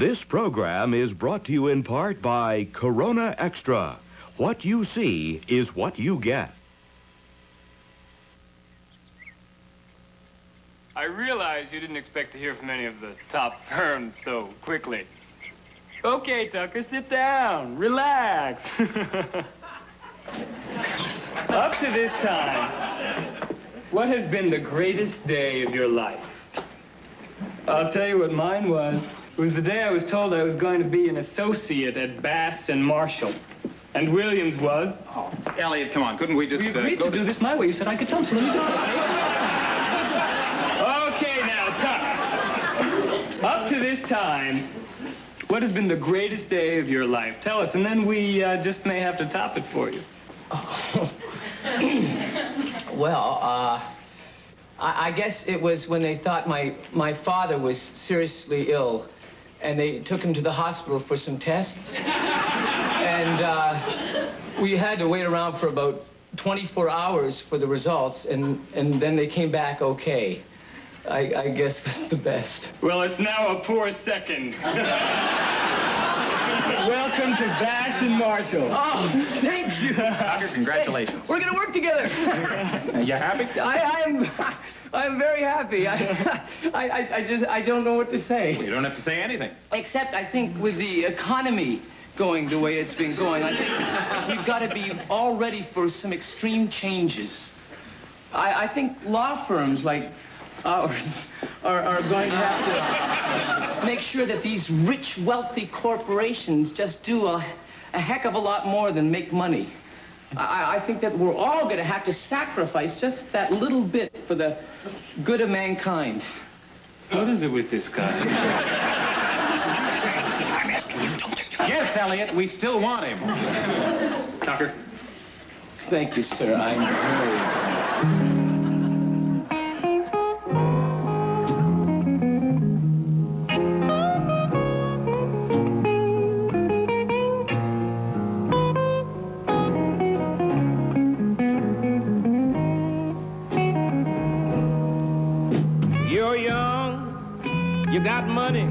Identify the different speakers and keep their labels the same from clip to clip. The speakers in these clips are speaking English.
Speaker 1: This program is brought to you in part by Corona Extra. What you see is what you get.
Speaker 2: I realize you didn't expect to hear from any of the top firms so quickly. Okay, Tucker, sit down. Relax. Up to this time, what has been the greatest day of your life? I'll tell you what mine was. It was the day I was told I was going to be an associate at Bass and Marshall. And Williams was...
Speaker 3: Oh, Elliot, come on. Couldn't we just
Speaker 2: We agreed to do this my way. You said I could tell, so let me do it. Okay, now, Tuck. Up to this time, what has been the greatest day of your life? Tell us, and then we just may have to top it for you.
Speaker 4: Oh. Well, I guess it was when they thought my father was seriously ill, and they took him to the hospital for some tests. And we had to wait around for about 24 hours for the results, and then they came back okay. I guess that's the best.
Speaker 2: Well, it's now a poor second. Welcome to Bass and Marshall.
Speaker 4: Oh, thank you.
Speaker 3: Tucker, congratulations.
Speaker 4: We're going to work together.
Speaker 3: You happy?
Speaker 4: I'm very happy. I don't know what to say.
Speaker 3: Well, you don't have to say anything.
Speaker 4: Except I think with the economy going the way it's been going, I think we've got to be all ready for some extreme changes. I think law firms like ours are going to have to make sure that these rich, wealthy corporations just do a heck of a lot more than make money. I think that we're all going to have to sacrifice just that little bit for the good of mankind.
Speaker 2: What is it with this guy?
Speaker 3: I'm asking you, don't you? Yes, Elliot, we still want him. Tucker.
Speaker 4: Thank you, sir. I'm very...
Speaker 5: You got money,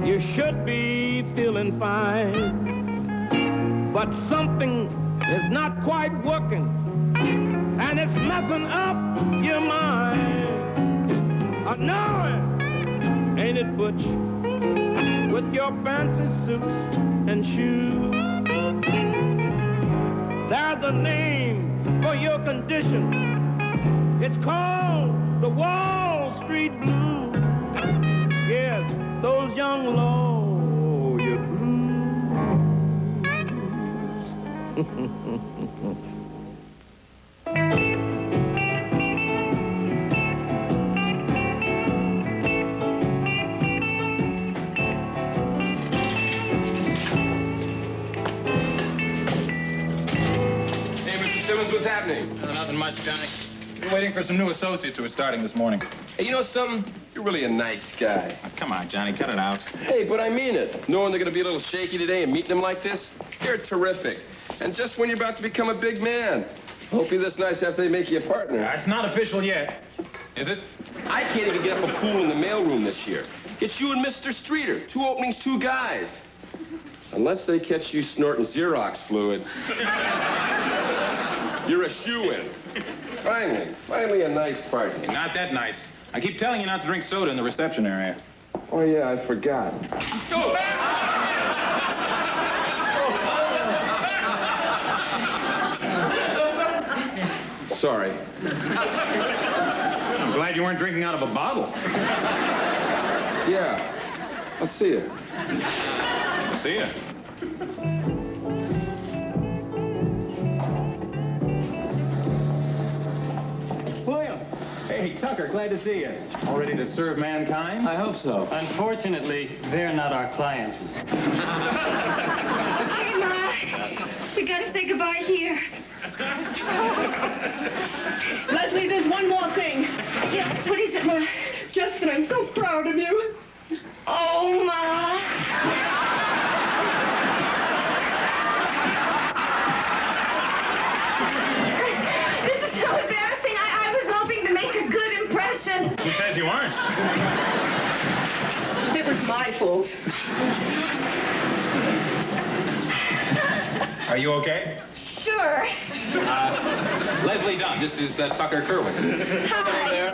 Speaker 5: you should be feeling fine. But something is not quite working, and it's messing up your mind. I know it, ain't it, Butch? With your fancy suits and shoes. There's a name for your condition. It's called the Wall Street Blues. Yes, those young lawyer
Speaker 6: Hey, Mr. Simmons, what's happening?
Speaker 3: Nothing much, Johnny. We're waiting for some new associates who are starting this morning.
Speaker 6: Hey, you know something? You're really a nice guy.
Speaker 3: Oh, come on, Johnny, cut it out.
Speaker 6: Hey, but I mean it. Knowing they're going to be a little shaky today and meeting them like this, you're terrific. And just when you're about to become a big man. Hope you're this nice after they make you a partner.
Speaker 3: It's not official yet. Is it?
Speaker 6: I can't even get up a pool in the mailroom this year. It's you and Mr. Streeter. 2 openings, 2 guys. Unless they catch you snorting Xerox fluid. You're a shoo-in. Finally a nice party.
Speaker 3: Not that nice. I keep telling you not to drink soda in the reception area.
Speaker 6: Oh, yeah, I forgot. Go! Sorry.
Speaker 3: I'm glad you weren't drinking out of a bottle.
Speaker 6: Yeah. I'll see you.
Speaker 3: See ya.
Speaker 4: William.
Speaker 3: Hey, Tucker, glad to see you. All ready to serve mankind?
Speaker 4: I hope so.
Speaker 2: Unfortunately, they're not our clients.
Speaker 7: Hey, Ma. We gotta say goodbye here.
Speaker 8: Leslie, there's one more thing.
Speaker 7: Yeah, what is it, Ma?
Speaker 8: Just that I'm so proud of you.
Speaker 7: Oh, Ma. This is so embarrassing. I was hoping to make a good impression.
Speaker 3: Who says you aren't?
Speaker 8: It was my my fault.
Speaker 3: Are you okay?
Speaker 7: Sure.
Speaker 3: Leslie Dunn, this is Tucker Kerwin.
Speaker 7: Hi.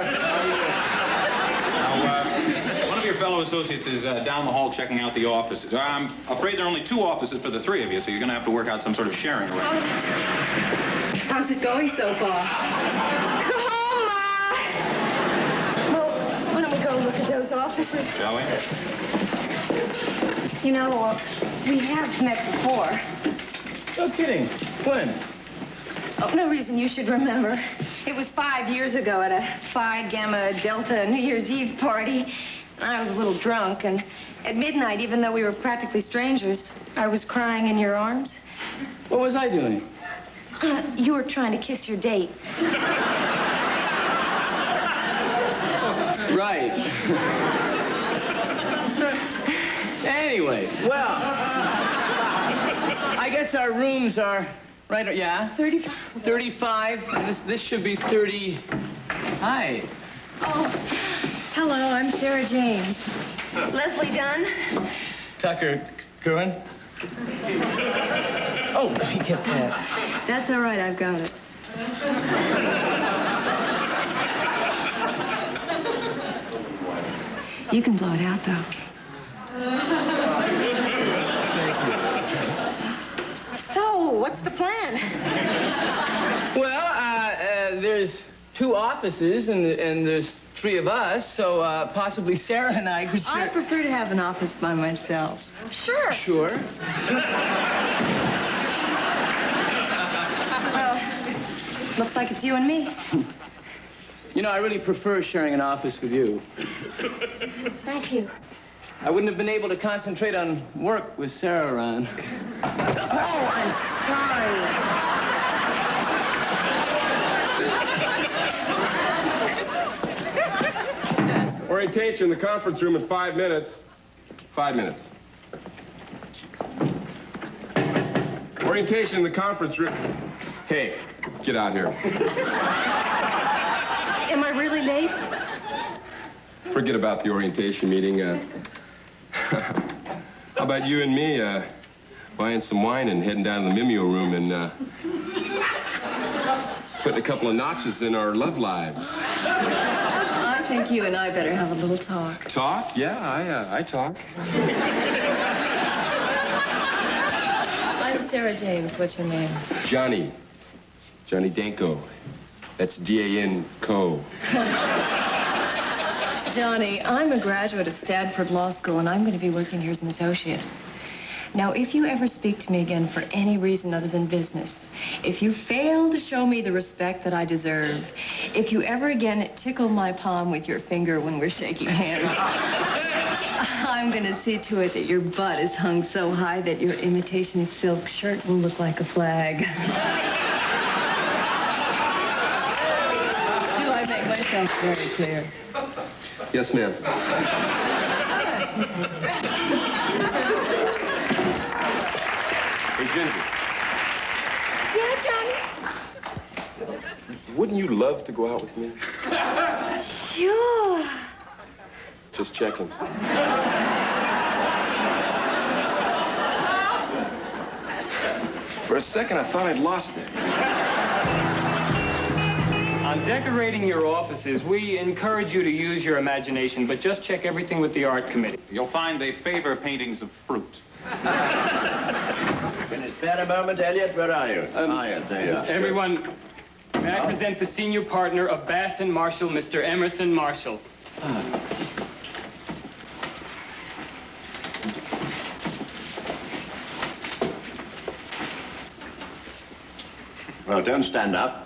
Speaker 3: Now, one of your fellow associates is down the hall checking out the offices. I'm afraid there are only 2 offices for the 3 of you, so you're going to have to work out some sort of sharing arrangement.
Speaker 8: How's it going so far?
Speaker 7: Come on, Ma. Well, why don't we go look at those offices?
Speaker 3: Shall we?
Speaker 7: You know, we have met before.
Speaker 4: No kidding. When?
Speaker 7: Oh, no reason you should remember. It was 5 years ago at a Phi Gamma Delta New Year's Eve party. I was a little drunk, and at midnight, even though we were practically strangers, I was crying in your arms.
Speaker 4: What was I doing?
Speaker 7: You were trying to kiss your date.
Speaker 4: Right. Anyway, well, I guess our rooms are right. Yeah,
Speaker 7: 35.
Speaker 4: 35. This should be 30. Hi.
Speaker 7: Oh, hello, I'm Sarah James. Leslie Dunn.
Speaker 4: Tucker Kerwin. Oh, let me get that.
Speaker 7: That's all right, I've got it. You can blow it out, though. So, what's the plan?
Speaker 4: Well, there's 2 offices, and there's 3 of us, so possibly Sarah and I could share.
Speaker 7: I prefer to have an office by myself. Sure.
Speaker 4: Sure.
Speaker 7: Well, looks like it's you and me.
Speaker 4: You know, I really prefer sharing an office with you.
Speaker 7: Thank you.
Speaker 4: I wouldn't have been able to concentrate on work with Sarah around.
Speaker 7: Oh, I'm sorry.
Speaker 6: Orientation in the conference room in 5 minutes. 5 minutes. Orientation in the conference room. Hey, get out here.
Speaker 7: Am I really late?
Speaker 6: Forget about the orientation meeting. How about you and me buying some wine and heading down to the Mimeo room and putting a couple of notches in our love lives?
Speaker 7: I think you and I better have a little talk.
Speaker 6: Talk? Yeah, I talk.
Speaker 7: I'm Sarah James. What's your name?
Speaker 6: Johnny. Johnny Danko. That's D-A-N-Co.
Speaker 7: Johnny, I'm a graduate of Stanford Law School, and I'm going to be working here as an associate. Now, if you ever speak to me again for any reason other than business, if you fail to show me the respect that I deserve, if you ever again tickle my palm with your finger when we're shaking hands, I'm going to see to it that your butt is hung so high that your imitation silk shirt will look like a flag. Do I make myself very clear?
Speaker 6: Yes, ma'am. Hey, Ginger.
Speaker 7: Yeah, Johnny?
Speaker 6: Wouldn't you love to go out with me?
Speaker 7: Sure.
Speaker 6: Just checking. For a second, I thought I'd lost it.
Speaker 2: On decorating your offices, we encourage you to use your imagination, but just check everything with the art committee.
Speaker 3: You'll find they favor paintings of fruit.
Speaker 9: Can you spare a moment, Elliot? Where are you? There you are.
Speaker 2: Everyone, may I present the senior partner of Bass and Marshall, Mr. Emerson Marshall.
Speaker 9: Well, don't stand up.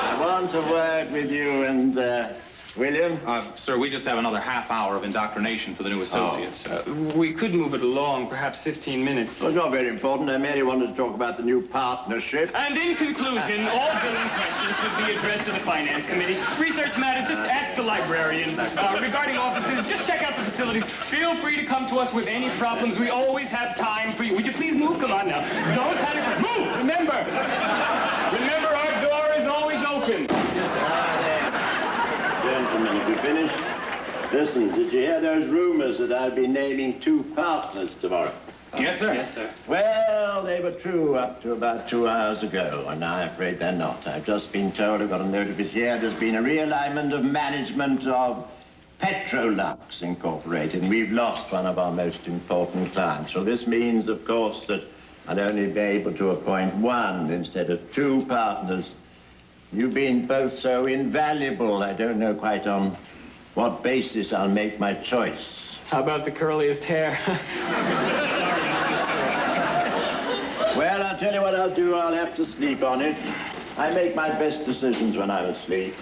Speaker 9: I want to work with you and William.
Speaker 3: Sir, we just have another half hour of indoctrination for the new associates.
Speaker 2: We could move it along, perhaps 15 minutes.
Speaker 9: Well, it's not very important. I merely wanted to talk about the new partnership.
Speaker 2: And in conclusion, all billing questions should be addressed to the Finance Committee. Research matters, just ask the librarian. Regarding offices, just check out the facilities. Feel free to come to us with any problems. We always have time for you. Would you please move? Come on now. Don't panic. Move! Remember, our door is always open.
Speaker 9: Yes, sir. Listen, did you hear those rumors that I'd be naming 2 partners tomorrow?
Speaker 3: Yes, sir.
Speaker 2: Yes, sir.
Speaker 9: Well, they were true up to about 2 hours ago, and now I'm afraid they're not. I've just been told, I've got a note of it here, there's been a realignment of management of Petrolux Incorporated, and we've lost one of our most important clients. So this means, of course, that I'll only be able to appoint 1 instead of 2 partners. You've been both so invaluable, I don't know quite on what basis I'll make my choice.
Speaker 2: How about the curliest hair?
Speaker 9: Well, I'll tell you what I'll do. I'll have to sleep on it. I make my best decisions when I'm asleep.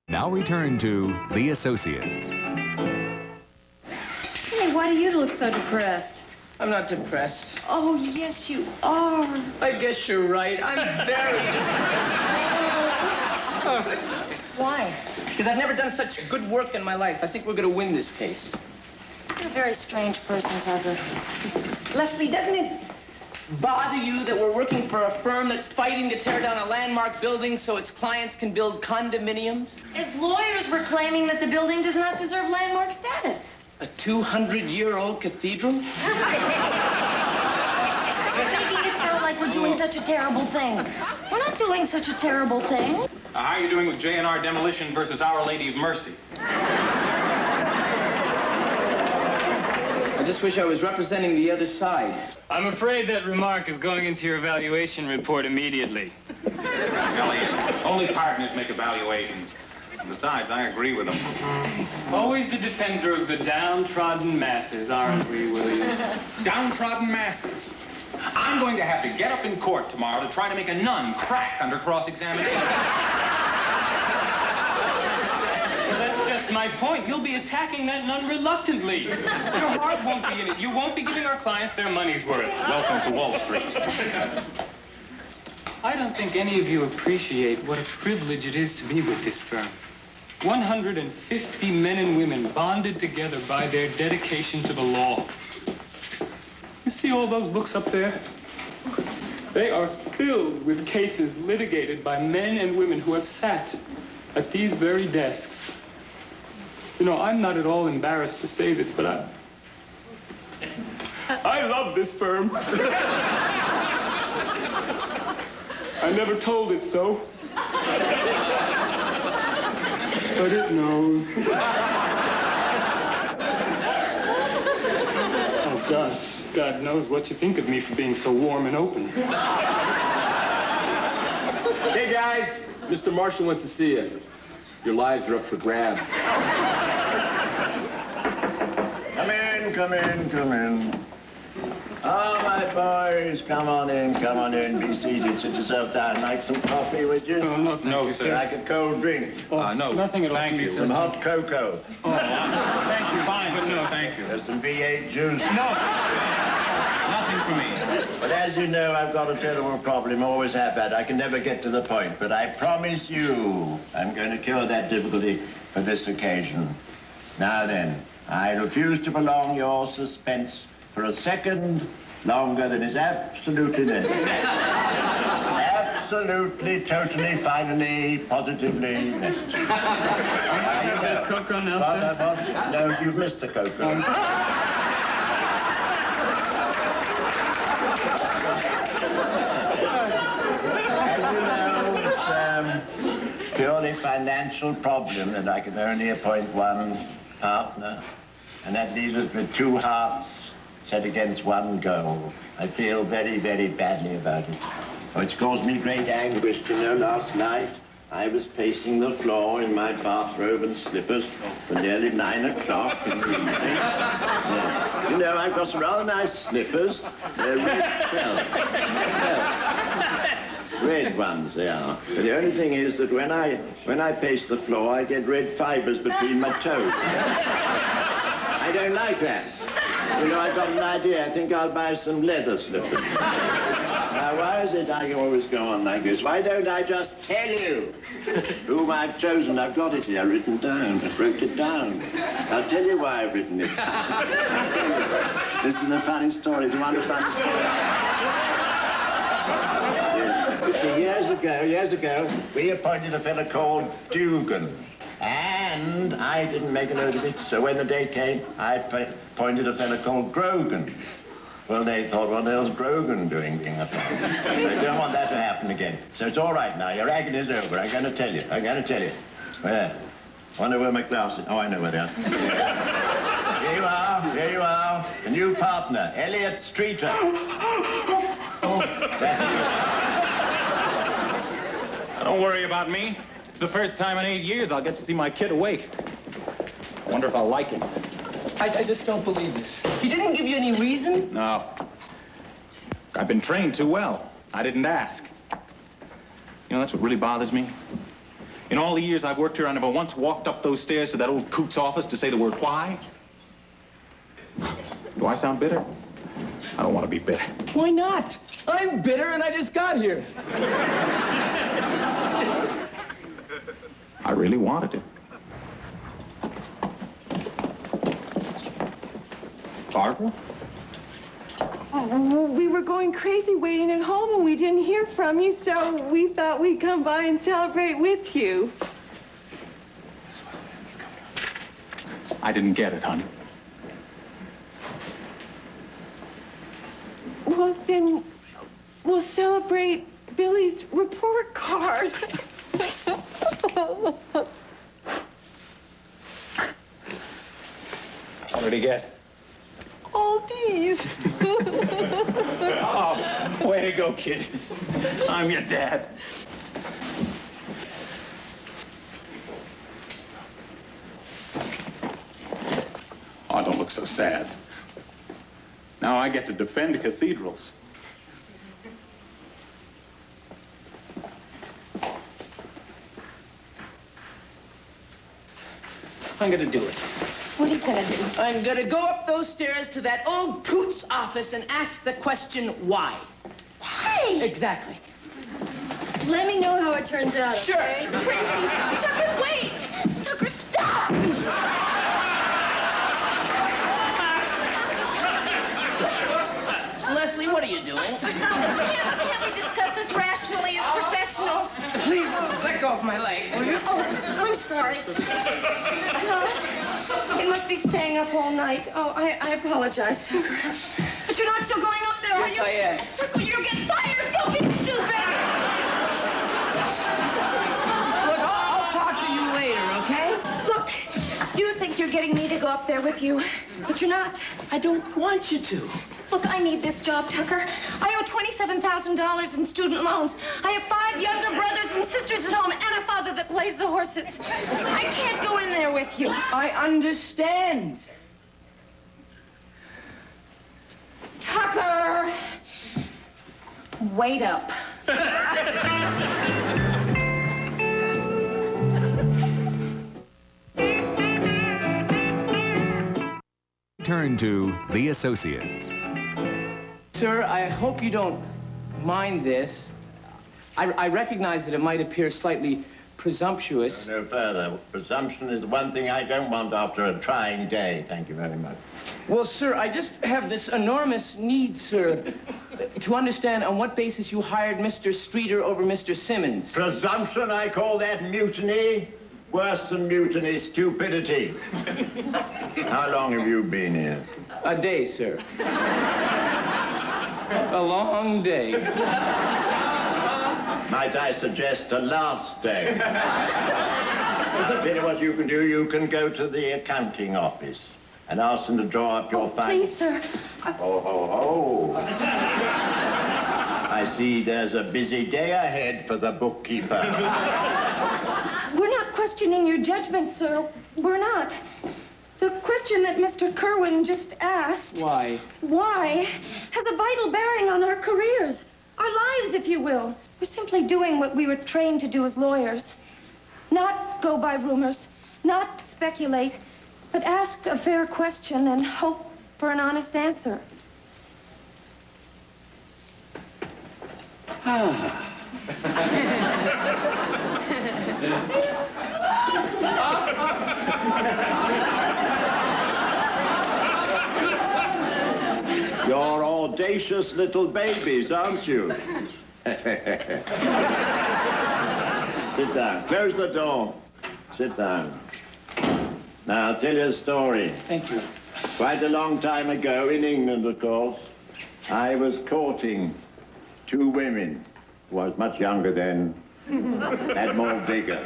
Speaker 10: Now return to The Associates.
Speaker 7: Hey, why do you look so depressed?
Speaker 4: I'm not depressed.
Speaker 7: Oh, yes, you are.
Speaker 4: I guess you're right. I'm very depressed.
Speaker 7: Why?
Speaker 4: Because I've never done such good work in my life. I think we're going to win this case.
Speaker 7: You're a very strange person, Tucker. Leslie, doesn't it
Speaker 4: Bother you that we're working for a firm that's fighting to tear down a landmark building so its clients can build condominiums?
Speaker 7: As lawyers, we're claiming that the building does not deserve landmark status.
Speaker 4: A 200-year-old cathedral?
Speaker 7: Making it sound like we're doing such a terrible thing. We're not doing such a terrible thing.
Speaker 3: How are you doing with J&R Demolition versus Our Lady of Mercy?
Speaker 4: I just wish I was representing the other side.
Speaker 2: I'm afraid that remark is going into your evaluation report immediately.
Speaker 3: Elliot, only partners make evaluations. And besides, I agree with them.
Speaker 2: Always the defender of the downtrodden masses, aren't we, William?
Speaker 3: Downtrodden masses. I'm going to have to get up in court tomorrow to try to make a nun crack under cross-examination.
Speaker 2: My point, you'll be attacking that nun reluctantly. Your heart won't be in it. You won't be giving our clients their money's worth.
Speaker 3: Welcome to Wall Street.
Speaker 2: I don't think any of you appreciate what a privilege it is to be with this firm. 150 men and women bonded together by their dedication to the law. You see all those books up there? They are filled with cases litigated by men and women who have sat at these very desks. You know, I'm not at all embarrassed to say this, but I love this firm. I never told it so. But it knows. Oh, gosh. God knows what you think of me for being so warm and open.
Speaker 6: Hey, guys. Mr. Marshall wants to see you. Your lives are up for grabs.
Speaker 9: Come in, come in, come in. Oh, my boys, come on in, be seated. Sit yourself down. Like some coffee, would you?
Speaker 2: Oh, no, thank you, sir.
Speaker 9: Like a cold drink.
Speaker 3: No.
Speaker 2: Nothing at all.
Speaker 3: Thank you.
Speaker 9: Some hot cocoa.
Speaker 2: Oh, thank you.
Speaker 3: Fine, but no, thank you.
Speaker 9: There's some V8 juice.
Speaker 3: No. Nothing for me.
Speaker 9: But as you know, I've got a terrible problem, always have had. I can never get to the point, but I promise you I'm going to cure that difficulty for this occasion. Now then, I refuse to prolong your suspense for a second longer than is absolutely necessary. Absolutely, totally, finally, positively necessary.
Speaker 2: Cocoa now, sir?
Speaker 9: No, you've missed the cocoa. Purely financial problem that I can only appoint one partner, and that leaves us with two hearts set against one goal. I feel very, very badly about it. Oh, it's caused me great anguish to know last night I was pacing the floor in my bathrobe and slippers for nearly 9 o'clock in the evening. Yeah. You know, I've got some rather nice slippers. They're red ones, they are. But the only thing is that when I pace the floor, I get red fibers between my toes. I don't like that. You know, I've got an idea. I think I'll buy some leather slippers. Now, why is it I always go on like this? Why don't I just tell you whom I've chosen? I've got it here written down. I wrote it down. I'll tell you why I've written it. This is a funny story. Do you want a funny story? Yes. You see, years ago, we appointed a fellow called Dugan. And I didn't make a note of it, so when the day came, I appointed a fellow called Grogan. Well, they thought, what the hell's Grogan doing being up there? They don't want that to happen again. So it's all right now. Your agoniz's over. I'm going to tell you. Where? Wonder where my glasses... Oh, I know where they are. Here you are. The new partner, Elliot Streeter. That's you.
Speaker 3: Don't worry about me. It's the first time in 8 years I'll get to see my kid awake. I wonder if I'll like him.
Speaker 4: I just don't believe this. He didn't give you any reason?
Speaker 3: No. I've been trained too well. I didn't ask. You know, that's what really bothers me. In all the years I've worked here, I never once walked up those stairs to that old coot's office to say the word why. Do I sound bitter? I don't want to be bitter.
Speaker 4: Why not? I'm bitter and I just got here.
Speaker 3: I really wanted it. Barbara?
Speaker 8: Oh, we were going crazy waiting at home and we didn't hear from you, so we thought we'd come by and celebrate with you.
Speaker 3: I didn't get it, honey.
Speaker 8: Well, then we'll celebrate Billy's report card.
Speaker 3: What did he get?
Speaker 8: All these.
Speaker 3: Oh, way to go, kid. I'm your dad. Oh, don't look so sad. Now I get to defend cathedrals.
Speaker 4: I'm gonna do it.
Speaker 7: What are you gonna do?
Speaker 4: I'm gonna go up those stairs to that old coot's office and ask the question, why?
Speaker 7: Why?
Speaker 4: Exactly.
Speaker 8: Let me know how it turns out,
Speaker 4: Sure.
Speaker 8: okay?
Speaker 7: Tucker, wait! Tucker, stop!
Speaker 4: Leslie, what are you doing?
Speaker 7: Can't we discuss this rationally as professionals?
Speaker 4: Please, let go of my leg, will you?
Speaker 7: Oh, I'm sorry.
Speaker 8: He must be staying up all night. Oh, I apologize, Tucker.
Speaker 7: But you're not still going up there, are
Speaker 4: Yes,
Speaker 7: you?
Speaker 4: I am.
Speaker 7: Tucker, you'll get fired. Don't be stupid.
Speaker 4: Look, I'll talk to you later, okay?
Speaker 7: Look, you think you're getting me to go up there with you, but you're not.
Speaker 4: I don't want you to.
Speaker 7: Look, I need this job, Tucker. I owe $27,000 in student loans. I have 5 younger brothers and sisters at home and a father that plays the horses. I can't go in there with you.
Speaker 4: I understand.
Speaker 7: Tucker! Wait up.
Speaker 10: Turn to The Associates.
Speaker 4: Sir, I hope you don't mind this. I recognize that it might appear slightly presumptuous.
Speaker 9: No further. Presumption is the one thing I don't want after a trying day. Thank you very much.
Speaker 4: Well, sir, I just have this enormous need, sir, to understand on what basis you hired Mr. Streeter over Mr. Simmons.
Speaker 9: Presumption, I call that mutiny. Worse than mutiny, stupidity. How long have you been here?
Speaker 4: A day, sir. A long day.
Speaker 9: Might I suggest a last day? I'll tell you what you can do. You can go to the accounting office and ask them to draw up your findings.
Speaker 7: Please, sir.
Speaker 9: Ho, ho, ho. I see there's a busy day ahead for the bookkeeper.
Speaker 8: We're not questioning your judgment, sir. We're not. The question that Mr. Kerwin just asked...
Speaker 4: Why?
Speaker 8: Why has a vital bearing on our careers. Our lives, if you will. We're simply doing what we were trained to do as lawyers. Not go by rumors, not speculate, but ask a fair question and hope for an honest answer.
Speaker 9: You're audacious little babies, aren't you? Sit down. Close the door. Sit down. Now, I'll tell you a story.
Speaker 4: Thank you.
Speaker 9: Quite a long time ago, in England, of course, I was courting two women who was much younger then, had more vigor.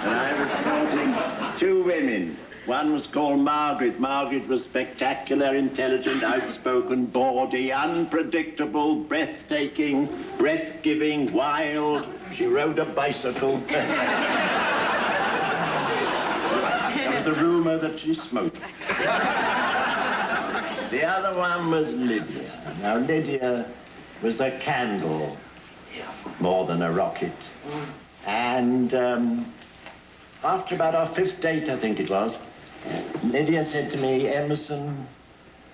Speaker 9: And I was courting two women. One was called Margaret. Margaret was spectacular, intelligent, outspoken, bawdy, unpredictable, breathtaking, breath-giving, wild. She rode a bicycle. There was a rumor that she smoked. The other one was Lydia. Now, Lydia was a candle more than a rocket. And after about our fifth date, I think it was, Lydia said to me, Emerson,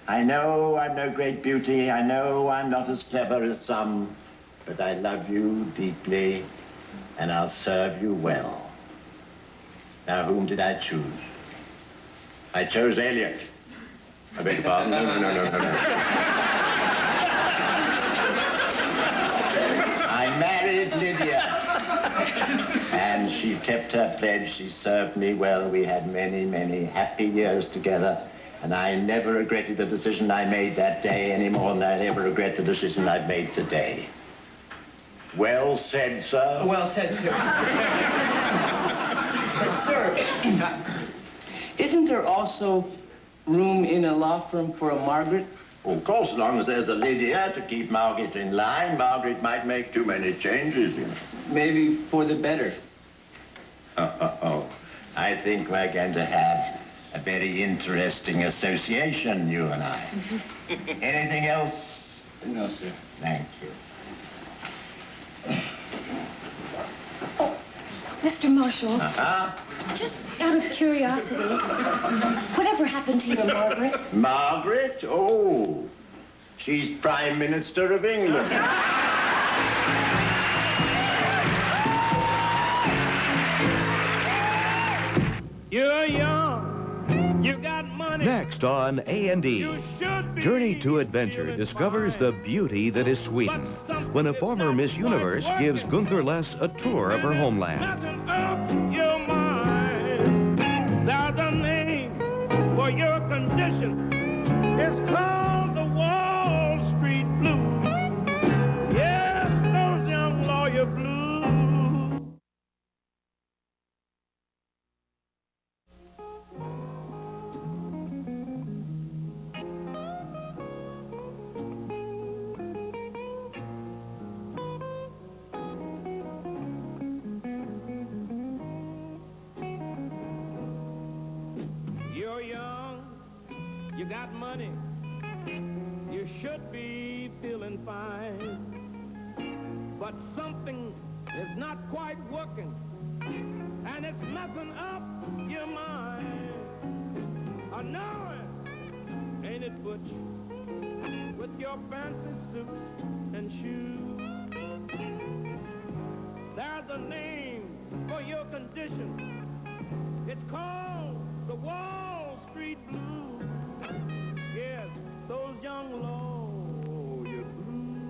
Speaker 9: I know I'm no great beauty. I know I'm not as clever as some, but I love you deeply, and I'll serve you well. Now, whom did I choose? I chose Elliot. I beg your pardon? No. I married Lydia. And she kept her pledge. She served me well. We had many, many happy years together. And I never regretted the decision I made that day any more than I ever regret the decision I've made today. Well said, sir.
Speaker 4: Well said, sir. But, sir, isn't there also room in a law firm for a Margaret?
Speaker 9: Oh, of course, as long as there's a Lydia to keep Margaret in line. Margaret might make too many changes, you know.
Speaker 4: Maybe for the better.
Speaker 9: I think we're going to have a very interesting association, you and I. Anything else?
Speaker 4: No, sir.
Speaker 9: Thank you.
Speaker 8: Oh, Mr. Marshall.
Speaker 9: Uh-huh.
Speaker 8: Just out of curiosity, whatever happened to your Margaret?
Speaker 9: Margaret? Oh, she's Prime Minister of England.
Speaker 5: You're young, you got money.
Speaker 1: Next on A&E, Journey to Adventure discovers the beauty that is Sweden when a former Miss Universe gives Gunther Less a tour of her homeland.
Speaker 5: Your mind. There's a name for your condition. It's called the Wall Street Blues. Yes, those young lawyer blues. You're young, you got money, you should be feeling fine. But something is not quite working, and it's messing up your mind. I know it, ain't it, Butch? With your fancy suits and shoes. There's a name for your condition. It's called the Wall Street Blues. Yes, those young lawyer blues.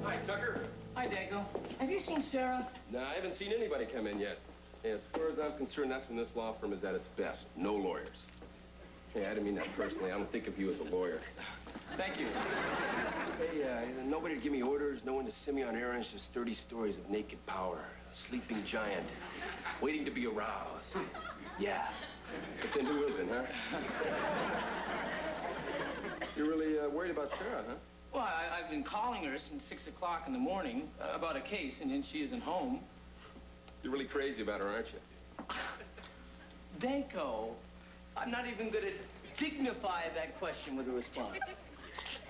Speaker 6: Hi, Tucker.
Speaker 4: Hi, Danko. Have you seen Sarah?
Speaker 6: No, I haven't seen anybody come in yet. And as far as I'm concerned, that's when this law firm is at its best. No lawyers. Hey, I didn't mean that personally. I don't think of you as a lawyer.
Speaker 4: Thank you.
Speaker 6: Hey, nobody to give me orders, no one to send me on errands, just 30 stories of naked power. A sleeping giant, waiting to be aroused. Yeah. But then who isn't, huh? You're really worried about Sarah, huh?
Speaker 4: Well, I've been calling her since 6 o'clock in the morning about a case, and then she isn't home.
Speaker 6: You're really crazy about her, aren't you?
Speaker 4: Danko, I'm not even going to dignify that question with a response.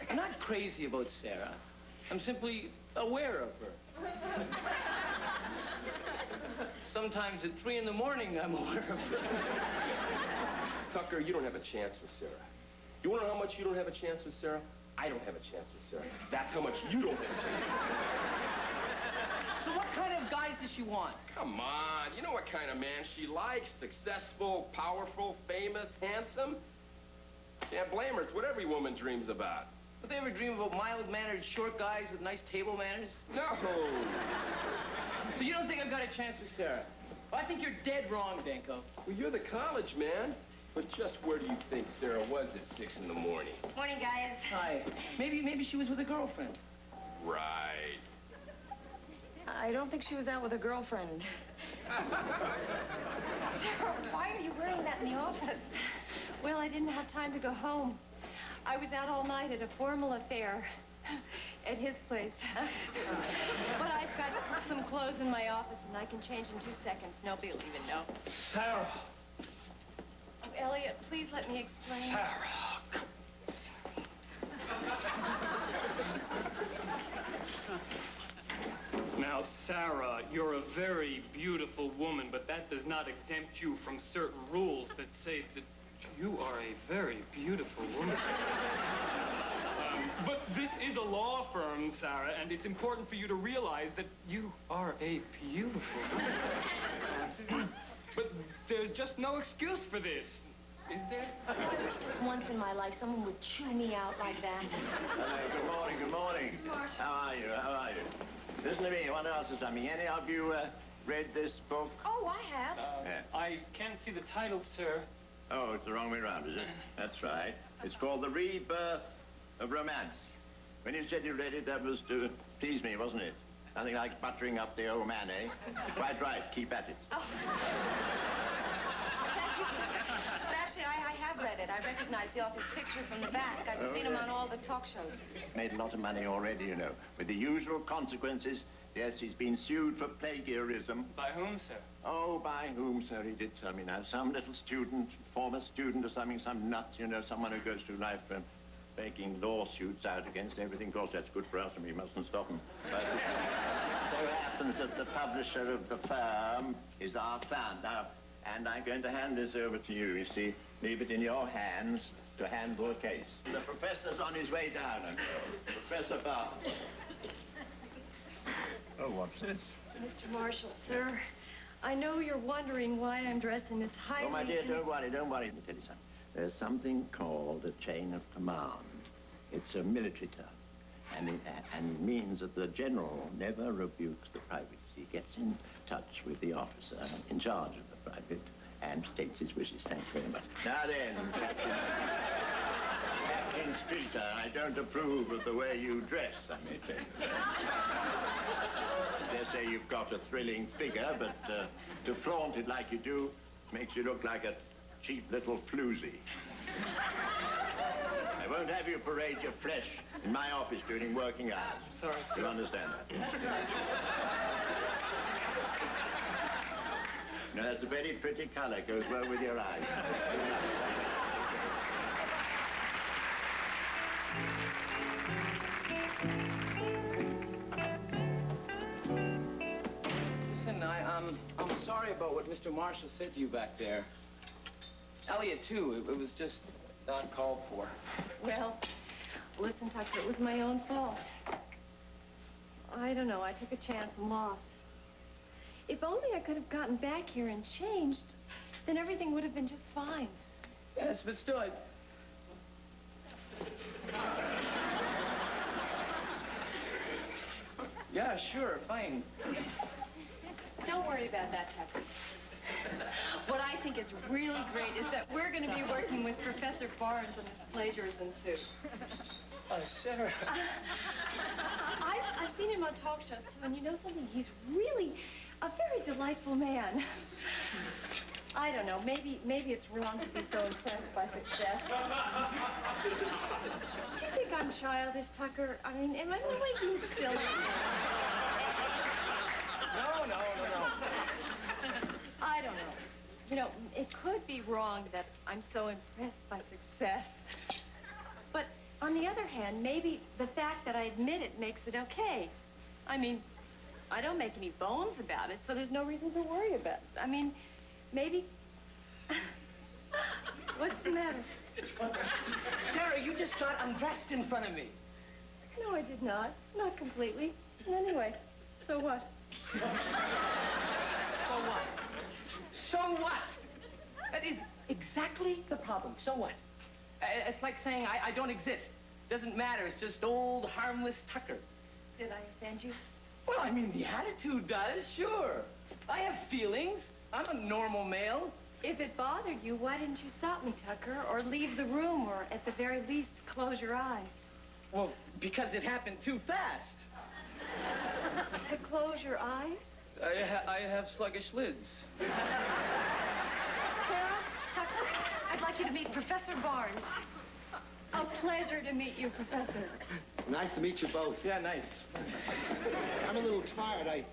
Speaker 4: I'm not crazy about Sarah. I'm simply aware of her. Sometimes at 3 in the morning, I'm aware of her.
Speaker 6: Tucker, you don't have a chance with Sarah. You want to know how much you don't have a chance with Sarah? I don't have a chance with Sarah. That's how much you don't have a chance.
Speaker 4: So what kind of guys does she want?
Speaker 6: Come on. You know what kind of man she likes. Successful, powerful, famous, handsome. Can't blame her. It's what every woman dreams about.
Speaker 4: Would they ever dream about mild-mannered, short guys with nice table manners?
Speaker 6: No.
Speaker 4: So you don't think I've got a chance with Sarah? Well, I think you're dead wrong, Danko.
Speaker 6: Well, you're the college man. But just where do you think Sarah was at 6 in the morning?
Speaker 8: Morning, guys.
Speaker 4: Hi. Maybe she was with a girlfriend.
Speaker 6: Right.
Speaker 7: I don't think she was out with a girlfriend.
Speaker 8: Sarah, why are you wearing that in the office?
Speaker 7: Well, I didn't have time to go home. I was out all night at a formal affair at his place. But I've got some clothes in my office, and I can change in 2 seconds. Nobody will even know.
Speaker 2: Sarah.
Speaker 7: Oh, Elliot, please let me explain.
Speaker 2: Sarah. Now, Sarah, you're a very beautiful woman, but that does not exempt you from certain rules that say that you are a very beautiful woman. But this is a law firm, Sarah, and it's important for you to realize that you are a beautiful woman. But there's just no excuse for this, is there?
Speaker 8: I wish just once in my life someone would chew me out like that.
Speaker 9: Hello, good morning, good morning. How are you, how are you? Listen to me, I want to ask you something. Any of you read this book?
Speaker 8: Oh, I have.
Speaker 9: Yeah.
Speaker 2: I can't see the title, sir.
Speaker 9: Oh, it's the wrong way around, is it? That's right. It's called The Rebirth of Romance. When you said you read it, that was to please me, wasn't it? Nothing like buttering up the old man, eh? Quite right. Keep at it.
Speaker 7: Oh. Thank you. But actually, I have read it. I recognize the author's picture from the back. I've seen him on all the talk shows.
Speaker 9: Made a lot of money already, you know. With the usual consequences. Yes, he's been sued for plagiarism.
Speaker 2: By whom, sir?
Speaker 9: Oh, by whom, sir? He did tell me now. Some little student, former student or something, some nut, you know, someone who goes through life making lawsuits out against everything. Of course, that's good for us, and we mustn't stop him. But so happens that the publisher of the firm is our client now, and I'm going to hand this over to you. You see, leave it in your hands to handle the case. The professor's on his way down, and Professor Barnes. Oh, what's this?
Speaker 7: Mr. Marshall, sir, I know you're wondering why I'm dressed in this high...
Speaker 9: Oh, my dear, don't worry, don't worry. Let me tell you something. There's something called a chain of command. It's a military term, and it means that the general never rebukes the privates. He gets in touch with the officer in charge of the private and states his wishes. Thank you very much. Now then, Captain Streeter, I don't approve of the way you dress, I may say. I dare say you've got a thrilling figure, but to flaunt it like you do makes you look like a cheap little floozy. I won't have you parade your flesh in my office during working hours.
Speaker 2: Sorry, sir.
Speaker 9: You understand that? No, that's a very pretty color. Goes well with your eyes.
Speaker 4: Listen, I'm sorry about what Mr. Marshall said to you back there. Elliot, too. It was just not called for.
Speaker 7: Well, listen, Tucker, it was my own fault. I don't know, I took a chance and lost. If only I could have gotten back here and changed, then everything would have been just fine.
Speaker 4: Yes, but still, Yeah, sure, fine.
Speaker 7: Don't worry about that, Tucker. What I think is really great is that we're going to be working with Professor Barnes on this plagiarism suit.
Speaker 4: Oh, Sarah.
Speaker 7: I've seen him on talk shows, too, and you know something? He's really a very delightful man. I don't know. Maybe it's wrong to be so impressed by success. Do you think I'm childish, Tucker? I mean, am I being silly?
Speaker 4: No.
Speaker 7: I don't know. You know, it could be wrong that I'm so impressed by success. But on the other hand, maybe the fact that I admit it makes it okay. I mean, I don't make any bones about it, so there's no reason to worry about it. I mean, maybe... What's the matter?
Speaker 4: Sarah, you just got undressed in front of me.
Speaker 7: No, I did not. Not completely. And anyway, so what?
Speaker 4: So what? So what? That is exactly the problem. So what? It's like saying I don't exist. Doesn't matter. It's just old, harmless Tucker.
Speaker 7: Did I offend you?
Speaker 4: Well, I mean, the attitude does, sure. I have feelings. I'm a normal male.
Speaker 7: If it bothered you, why didn't you stop me, Tucker? Or leave the room, or at the very least, close your eyes?
Speaker 4: Well, because it happened too fast.
Speaker 7: To close your eyes?
Speaker 4: I have sluggish lids.
Speaker 7: Sarah, Tucker, I'd like you to meet Professor Barnes. A pleasure to meet you, Professor.
Speaker 11: Nice to meet you both.
Speaker 4: Yeah, nice.
Speaker 11: I'm a little tired. I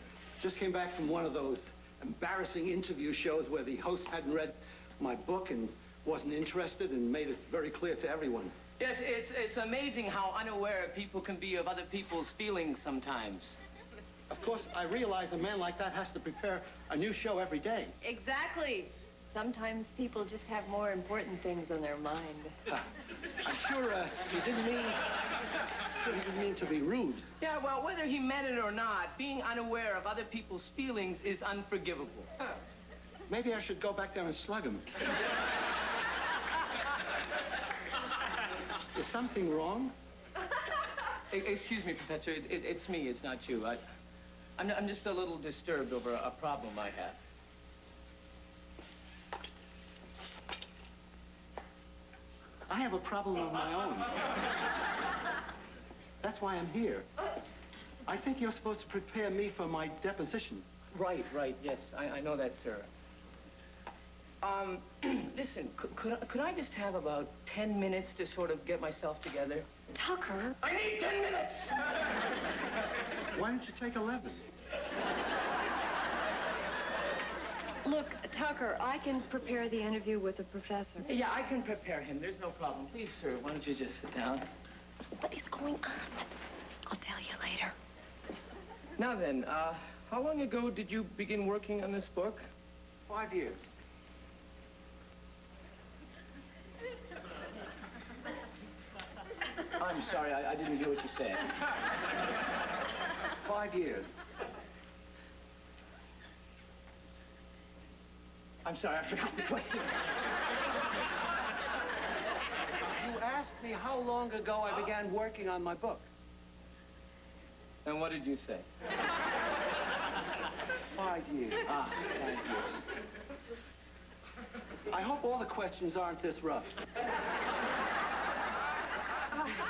Speaker 11: just came back from one of those embarrassing interview shows where the host hadn't read my book and wasn't interested and made it very clear to everyone.
Speaker 4: Yes, it's amazing how unaware people can be of other people's feelings sometimes.
Speaker 11: Of course, I realize a man like that has to prepare a new show every day.
Speaker 7: Exactly. Sometimes people just have more important things on their mind.
Speaker 11: I'm sure he didn't mean to be rude.
Speaker 4: Yeah, well, whether he meant it or not, being unaware of other people's feelings is unforgivable.
Speaker 11: Maybe I should go back there and slug him. Is something wrong?
Speaker 4: Excuse me, Professor. It's me. It's not you. I'm just a little disturbed over a problem I have.
Speaker 11: I have a problem of my own. That's why I'm here. I think you're supposed to prepare me for my deposition.
Speaker 4: Right, yes. I know that, sir. Listen, could I just have about 10 minutes to sort of get myself together?
Speaker 7: Tucker.
Speaker 4: I need 10 minutes!
Speaker 11: Why don't you take 11?
Speaker 7: Look, Tucker, I can prepare the interview with the professor.
Speaker 4: Yeah, I can prepare him. There's no problem. Please, sir, why don't you just sit down?
Speaker 7: What is going on? I'll tell you later.
Speaker 4: Now then, how long ago did you begin working on this book?
Speaker 11: 5 years.
Speaker 4: I'm sorry, I didn't hear what you said.
Speaker 11: 5 years.
Speaker 4: I'm sorry, I forgot the question.
Speaker 11: You asked me how long ago I began working on my book.
Speaker 4: And what did you say?
Speaker 11: 5 years. 5 years. I hope all the questions aren't this rough.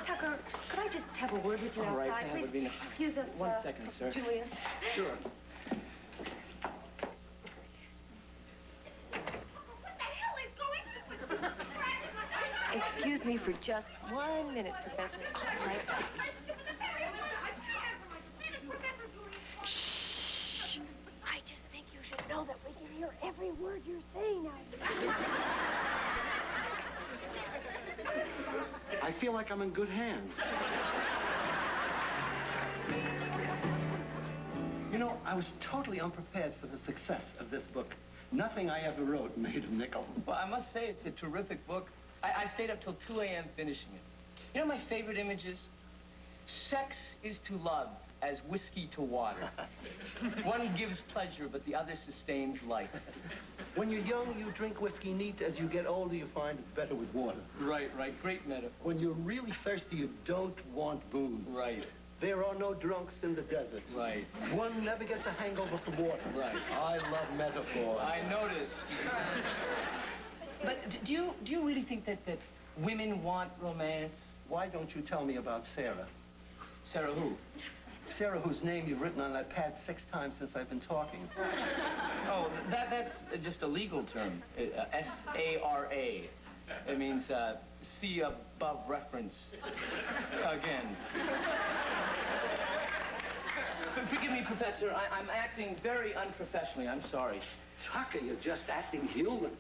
Speaker 7: Tucker, could I just have a word with you
Speaker 4: All right,
Speaker 7: outside,
Speaker 4: that
Speaker 7: please?
Speaker 4: would be nice.
Speaker 7: Excuse us,
Speaker 4: 1 second, sir.
Speaker 7: Julius.
Speaker 11: Sure.
Speaker 7: Excuse me for just 1 minute, Professor. I'll be right back. Shh. I just think you should know that we can hear every word you're saying now.
Speaker 11: I feel like I'm in good hands. You know, I was totally unprepared for the success of this book. Nothing I ever wrote made a nickel.
Speaker 4: Well, I must say it's a terrific book. I stayed up till 2 a.m. finishing it. You know my favorite images? Sex is to love as whiskey to water. One gives pleasure, but the other sustains life.
Speaker 11: When you're young, you drink whiskey neat. As you get older, you find it's better with water.
Speaker 4: Right. Great metaphor.
Speaker 11: When you're really thirsty, you don't want booze.
Speaker 4: Right.
Speaker 11: There are no drunks in the desert.
Speaker 4: Right.
Speaker 11: One never gets a hangover from water.
Speaker 4: Right.
Speaker 11: I love metaphors.
Speaker 4: I noticed. But do you really think that women want romance?
Speaker 11: Why don't you tell me about Sarah?
Speaker 4: Sarah who?
Speaker 11: Sarah, whose name you've written on that pad 6 times since I've been talking.
Speaker 4: Oh, that's just a legal term. S-A-R-A. It means see above reference. Again. Forgive me, Professor. I'm acting very unprofessionally. I'm sorry.
Speaker 11: Tucker, you're just acting human.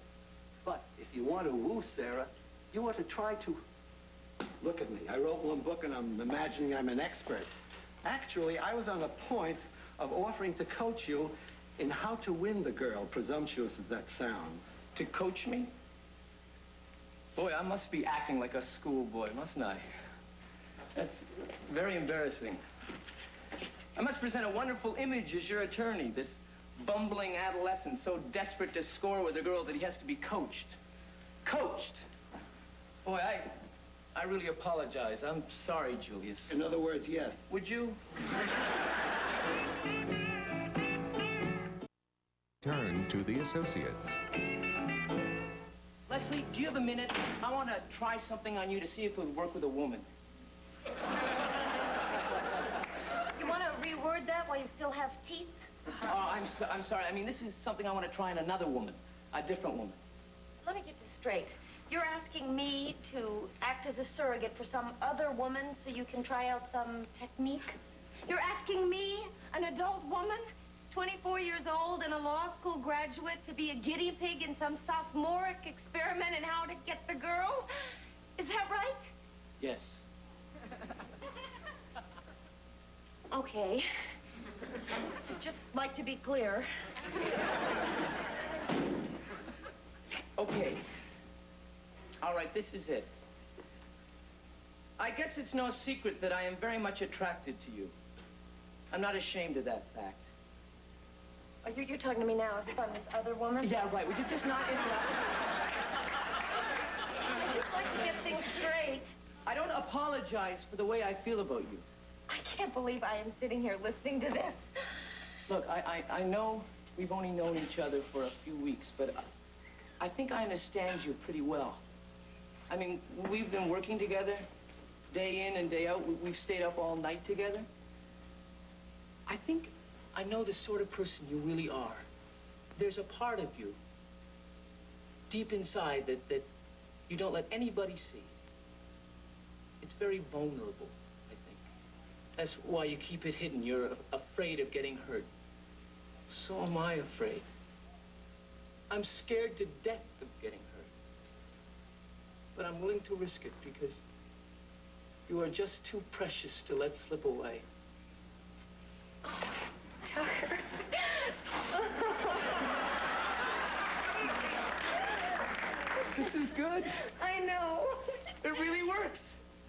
Speaker 11: But if you want to woo Sarah, you want to try to... Look at me. I wrote one book and I'm imagining I'm an expert. Actually, I was on the point of offering to coach you in how to win the girl, presumptuous as that sounds.
Speaker 4: To coach me? Boy, I must be acting like a schoolboy, mustn't I? That's very embarrassing. I must present a wonderful image as your attorney, this bumbling adolescent so desperate to score with a girl that he has to be coached. Coached! Boy, I really apologize. I'm sorry, Julius.
Speaker 11: In other words, yes.
Speaker 4: Would you?
Speaker 10: Turn to the associates.
Speaker 4: Leslie, do you have a minute? I want to try something on you to see if it would work with a woman.
Speaker 8: You want to reword that while you still have teeth?
Speaker 4: Oh, I'm sorry. I mean, this is something I want to try on another woman, a different woman.
Speaker 8: Let me get this straight. You're asking me to act as a surrogate for some other woman so you can try out some technique? You're asking me, an adult woman, 24 years old and a law school graduate, to be a guinea pig in some sophomoric experiment in how to get the girl? Is that right?
Speaker 4: Yes.
Speaker 8: Okay. I'd just like to be clear.
Speaker 4: Okay. All right, this is it. I guess it's no secret that I am very much attracted to you. I'm not ashamed of that fact.
Speaker 8: Oh, you're talking to me now as if I'm this other woman?
Speaker 4: Yeah, right. Would you just not interrupt?
Speaker 8: I'd just like to get things straight.
Speaker 4: I don't apologize for the way I feel about you.
Speaker 8: I can't believe I am sitting here listening to this.
Speaker 4: Look, I know we've only known each other for a few weeks, but I think I understand you pretty well. I mean, we've been working together day in and day out. We've stayed up all night together. I think I know the sort of person you really are. There's a part of you deep inside that you don't let anybody see. It's very vulnerable, I think. That's why you keep it hidden. You're afraid of getting hurt. So am I afraid. I'm scared to death of getting hurt. But I'm willing to risk it because you are just too precious to let slip away.
Speaker 8: Tucker.
Speaker 4: This is good.
Speaker 8: I know.
Speaker 4: It really works.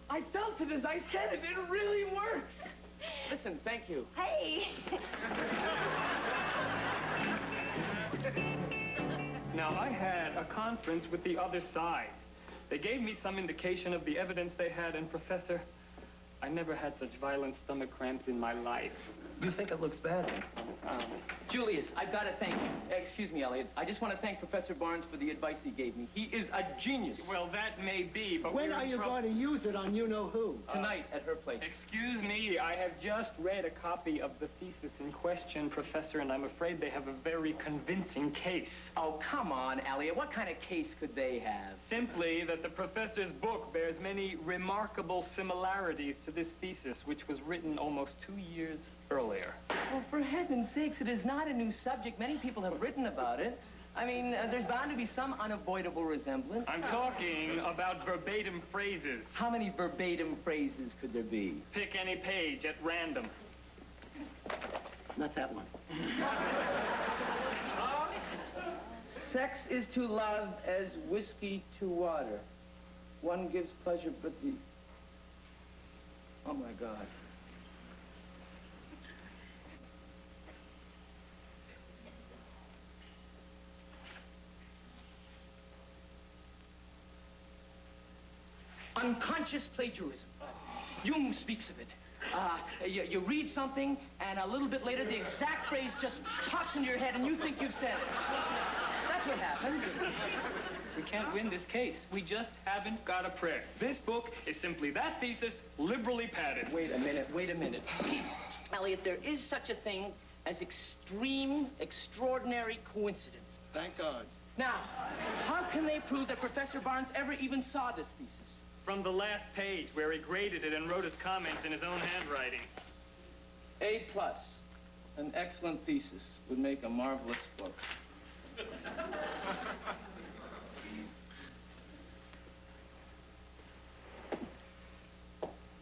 Speaker 4: I felt it as I said it. It really works. Listen, thank you.
Speaker 8: Hey.
Speaker 2: Now, I had a conference with the other side. They gave me some indication of the evidence they had, and Professor, I never had such violent stomach cramps in my life.
Speaker 4: You think it looks bad? Julius, I've got to thank you. Excuse me, Elliot. I just want to thank Professor Barnes for the advice he gave me. He is a genius.
Speaker 2: Well, that may be, but
Speaker 11: When are you going to use it on you-know-who?
Speaker 4: Tonight at her place.
Speaker 2: Excuse me, I have just read a copy of the thesis in question, Professor, and I'm afraid they have a very convincing case.
Speaker 4: Oh, come on, Elliot. What kind of case could they have?
Speaker 2: Simply that the professor's book bears many remarkable similarities to this thesis, which was written almost 2 years earlier.
Speaker 4: Well, for heaven's sakes, it is not a new subject. Many people have written about it. I mean, there's bound to be some unavoidable resemblance.
Speaker 2: I'm talking about verbatim phrases.
Speaker 4: How many verbatim phrases could there be?
Speaker 2: Pick any page at random.
Speaker 11: Not that one.
Speaker 4: Sex is to love as whiskey to water. One gives pleasure, but the... Oh, my God. Unconscious plagiarism. Jung speaks of it. You read something, and a little bit later, the exact phrase just pops into your head, and you think you've said it. That's what happened.
Speaker 2: We can't win this case. We just haven't got a prayer. This book is simply that thesis, liberally padded.
Speaker 4: Wait a minute. Elliot, there is such a thing as extreme, extraordinary coincidence.
Speaker 11: Thank God.
Speaker 4: Now, how can they prove that Professor Barnes ever even saw this thesis?
Speaker 2: From the last page where he graded it and wrote his comments in his own handwriting.
Speaker 4: A+. An excellent thesis would make a marvelous book.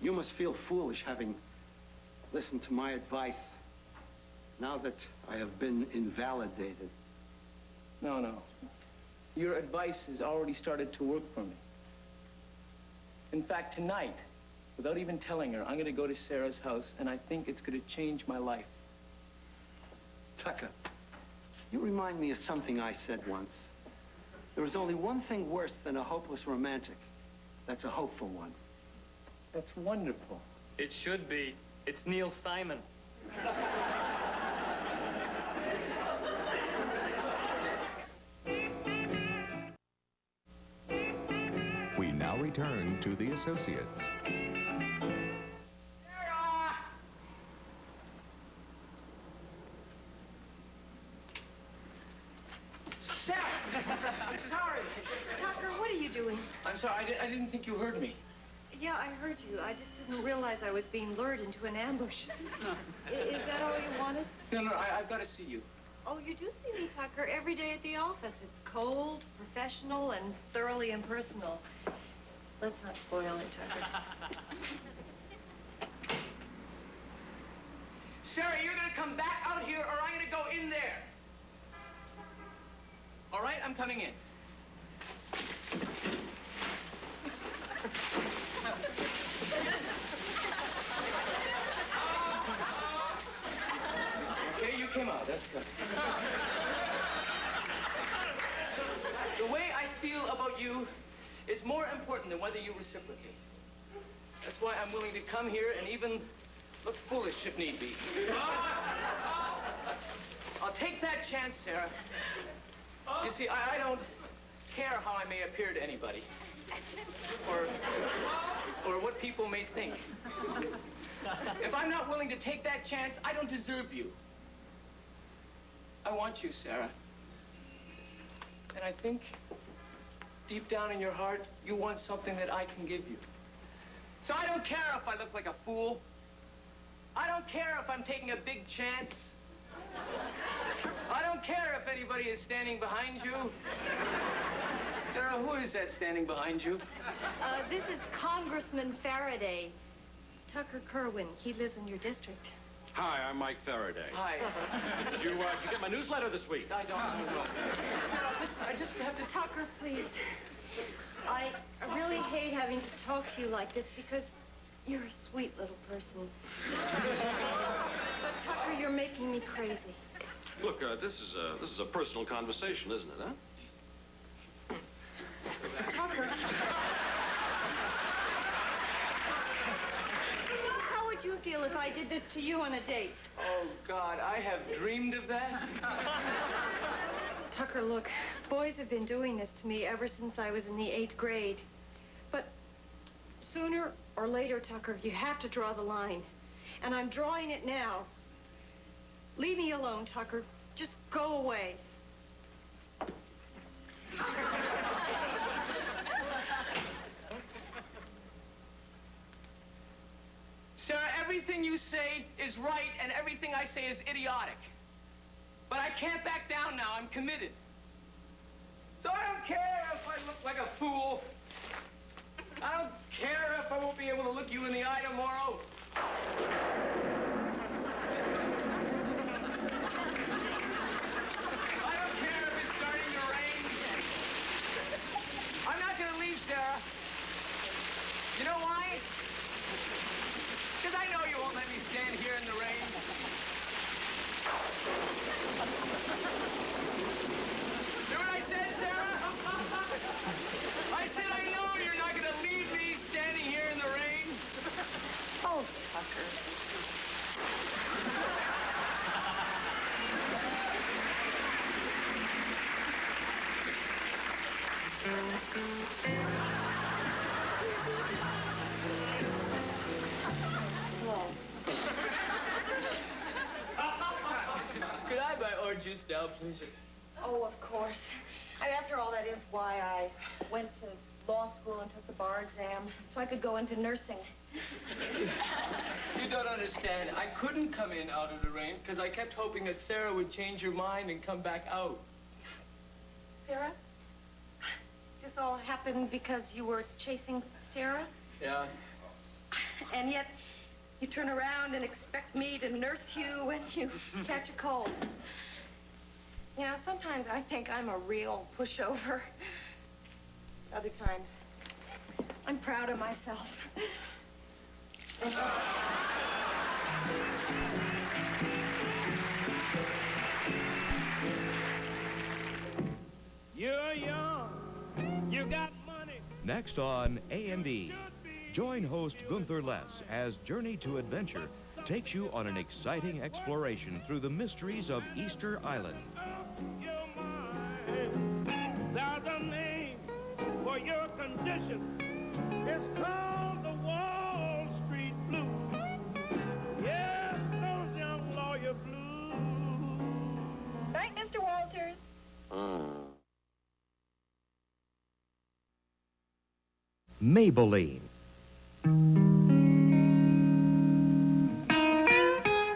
Speaker 11: You must feel foolish having listened to my advice now that I have been invalidated.
Speaker 4: No. Your advice has already started to work for me. In fact, tonight, without even telling her, I'm going to go to Sarah's house, and I think it's going to change my life.
Speaker 11: Tucker, you remind me of something I said once. There is only one thing worse than a hopeless romantic. That's a hopeful one.
Speaker 4: That's wonderful.
Speaker 2: It should be. It's Neil Simon.
Speaker 10: We now return to the associates.
Speaker 4: Sorry.
Speaker 7: Tucker, what are you doing?
Speaker 4: I'm sorry. I didn't think you heard me.
Speaker 7: Yeah, I heard you. I just didn't realize I was being lured into an ambush. Is that all you wanted?
Speaker 4: No, I've got to see you.
Speaker 7: Oh, you do see me, Tucker, every day at the office. It's cold, professional, and thoroughly impersonal. Let's not spoil it, Tucker.
Speaker 4: Sarah, you're going to come back out here, or I'm going to go in there. All right, I'm coming in. Okay, you came out. That's good. The way I feel about you is more important than whether you reciprocate. That's why I'm willing to come here and even look foolish if need be. I'll take that chance, Sarah. You see, I don't care how I may appear to anybody. Or what people may think. If I'm not willing to take that chance, I don't deserve you. I want you, Sarah. And I think, deep down in your heart, you want something that I can give you. So I don't care if I look like a fool. I don't care if I'm taking a big chance. I don't care if anybody is standing behind you. Sarah, who is that standing behind you?
Speaker 7: This is Congressman Faraday. Tucker Kerwin. He lives in your district.
Speaker 12: Hi, I'm Mike Faraday.
Speaker 4: Hi.
Speaker 12: Did you get my newsletter this week?
Speaker 4: I don't know. Sarah, listen, I just have to...
Speaker 7: Tucker, please. I really hate having to talk to you like this because you're a sweet little person. But, Tucker, you're making me crazy.
Speaker 12: Look, this is a personal conversation, isn't it, huh?
Speaker 7: Tucker. How would you feel if I did this to you on a date?
Speaker 4: Oh, God, I have dreamed of that.
Speaker 7: Tucker, look, boys have been doing this to me ever since I was in the 8th grade. But sooner or later, Tucker, you have to draw the line. And I'm drawing it now. Leave me alone, Tucker. Just go away.
Speaker 4: Sarah, everything you say is right and everything I say is idiotic. But I can't back down now. I'm committed. So I don't care if I look like a fool. I don't care if I won't be able to look you in the eye tomorrow. I don't care if it's starting to rain. I'm not going to leave, Sarah. You know why? Because I know you won't let me stand here in the rain. See what I said, Sarah? I said I know you're not going to leave me standing here in the rain.
Speaker 7: Oh, Tucker.
Speaker 4: Could I buy orange juice now, please?
Speaker 7: Oh, of course. After all, that is why I went to law school and took the bar exam, so I could go into nursing.
Speaker 4: You don't understand. I couldn't come in out of the rain because I kept hoping that Sarah would change her mind and come back out.
Speaker 7: Sarah? This all happened because you were chasing Sarah?
Speaker 4: Yeah.
Speaker 7: And yet, you turn around and expect me to nurse you when you catch a cold. You know, sometimes I think I'm a real pushover. Other times, I'm
Speaker 8: proud of myself.
Speaker 5: You're young, you got money.
Speaker 1: Next on A&E, join host Gunther Less as Journey to Adventure takes you on an exciting exploration through the mysteries of Easter Island.
Speaker 5: There's a name for your condition. It's called the Wall Street Blues. Yes, those young lawyer blues.
Speaker 7: Night, Mr. Walters.
Speaker 1: Maybelline.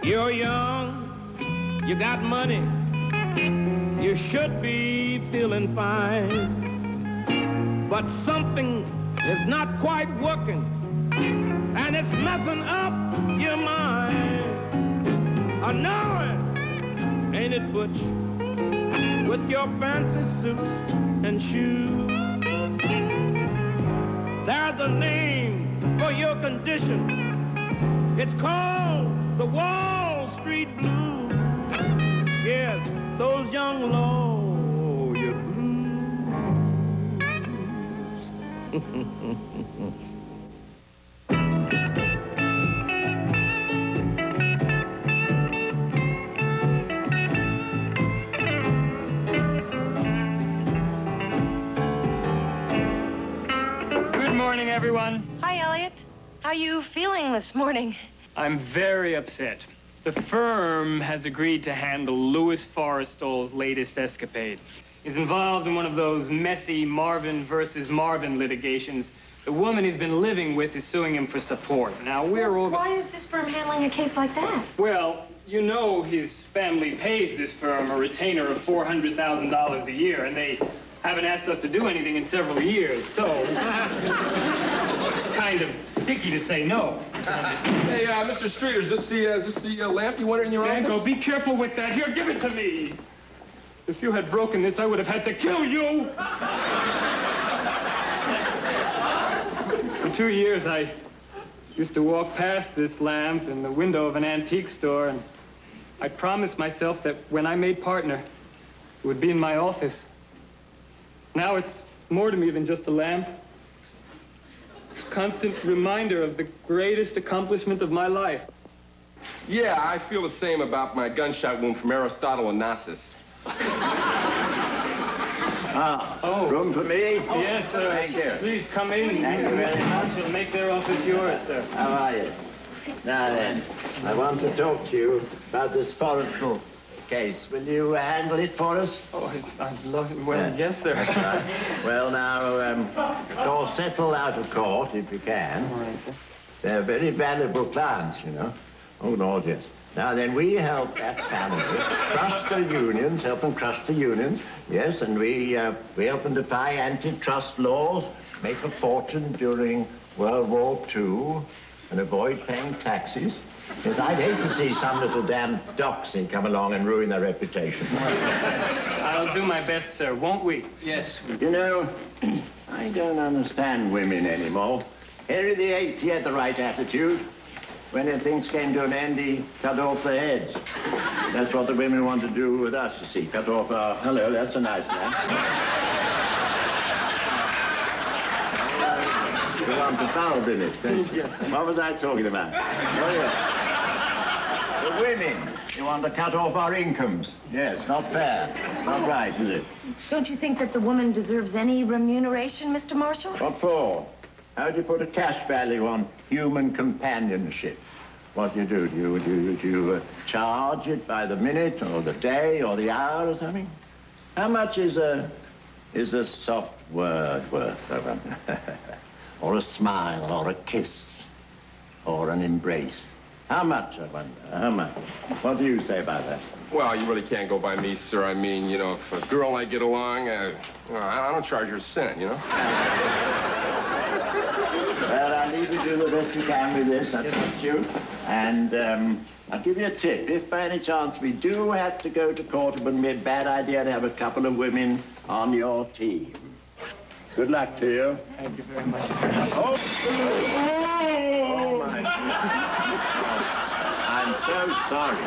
Speaker 5: You're young, you got money, you should be feeling fine. But something is not quite working, and it's messing up your mind. I know it, ain't it, Butch? With your fancy suits and shoes. There's a name for your condition. It's called the Wall Street Blues. Yes, those young lawyer blues.
Speaker 2: Good morning, everyone.
Speaker 8: Hi, Elliot. How are you feeling this morning?
Speaker 2: I'm very upset. The firm has agreed to handle Louis Forrestal's latest escapade. He's involved in one of those messy Marvin versus Marvin litigations. The woman he's been living with is suing him for support. Now, we're all...
Speaker 8: Why is this firm handling a case like that?
Speaker 2: Well, you know his family pays this firm a retainer of $400,000 a year, and they haven't asked us to do anything in several years, so... it's kind of sticky to say no.
Speaker 12: Hey, Mr. Streeter, is this the lamp you wanted in your office?
Speaker 2: Danko, be careful with that. Here, give it to me. If you had broken this, I would have had to kill you. For 2 years, I used to walk past this lamp in the window of an antique store, and I promised myself that when I made partner, it would be in my office. Now it's more to me than just a lamp. Constant reminder of the greatest accomplishment of my life.
Speaker 12: Yeah, I feel the same about my gunshot wound from Aristotle and Onassis.
Speaker 9: Room for me?
Speaker 2: Yes, sir.
Speaker 9: Thank you.
Speaker 2: Please come in.
Speaker 9: Thank you very much.
Speaker 2: We'll make their office yours, sir.
Speaker 9: How are you? Now then, I want to talk to you about this Forrestal case. Will you handle it for us?
Speaker 2: Oh, I'd love it. Well, yes, sir.
Speaker 9: Well, now, of course, settle out of court if you can.
Speaker 2: All right, sir.
Speaker 9: They're very valuable clients, you know. Oh, Lord, yes. Now, then, we help that family crush the unions, help them crush the unions, yes, and we help them defy antitrust laws, make a fortune during World War II, and avoid paying taxes. Yes, I'd hate to see some little damn doxy come along and ruin their reputation.
Speaker 2: I'll do my best, sir, won't we? Yes.
Speaker 9: You know, I don't understand women anymore. Henry VIII, he had the right attitude. When things came to an end, he cut off their heads. That's what the women want to do with us, you see. Cut off our... Hello, that's a nice man. You want the foul business, don't you? Yes. What was I talking about? Oh, yes. The women. You want to cut off our incomes. Yes, not fair. Not right, is it?
Speaker 8: Don't you think that the woman deserves any remuneration, Mr. Marshall?
Speaker 9: What for? How do you put a cash value on human companionship? What do you do? Do you charge it by the minute or the day or the hour or something? How much is a soft word worth? Or a smile or a kiss or an embrace? How much, I wonder? How much? What do you say about that?
Speaker 12: Well, you really can't go by me, sir. I mean, you know, if a girl and I get along, I don't charge her a cent, you know?
Speaker 9: Well, I'll leave you to do the best you can with this. I trust you. And I'll give you a tip. If by any chance we do have to go to court, it wouldn't be a bad idea to have a couple of women on your team. Good luck to you.
Speaker 2: Thank you very much.
Speaker 9: Oh, my goodness. I'm so sorry.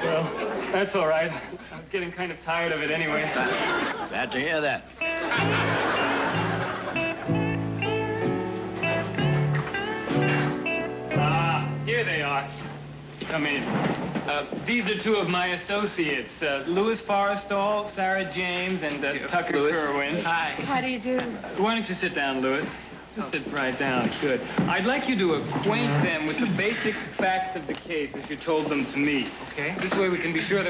Speaker 2: Well, that's all right. I'm getting kind of tired of it anyway.
Speaker 9: Glad to hear that.
Speaker 2: Here they are. Come in. These are two of my associates, Louis Forrestal, Sarah James, and Tucker Kerwin.
Speaker 4: Hi.
Speaker 8: How do you do?
Speaker 2: Why don't you sit down, Louis? Just sit right down. Good. I'd like you to acquaint them with the basic facts of the case as you told them to me. Okay. This way we can be sure that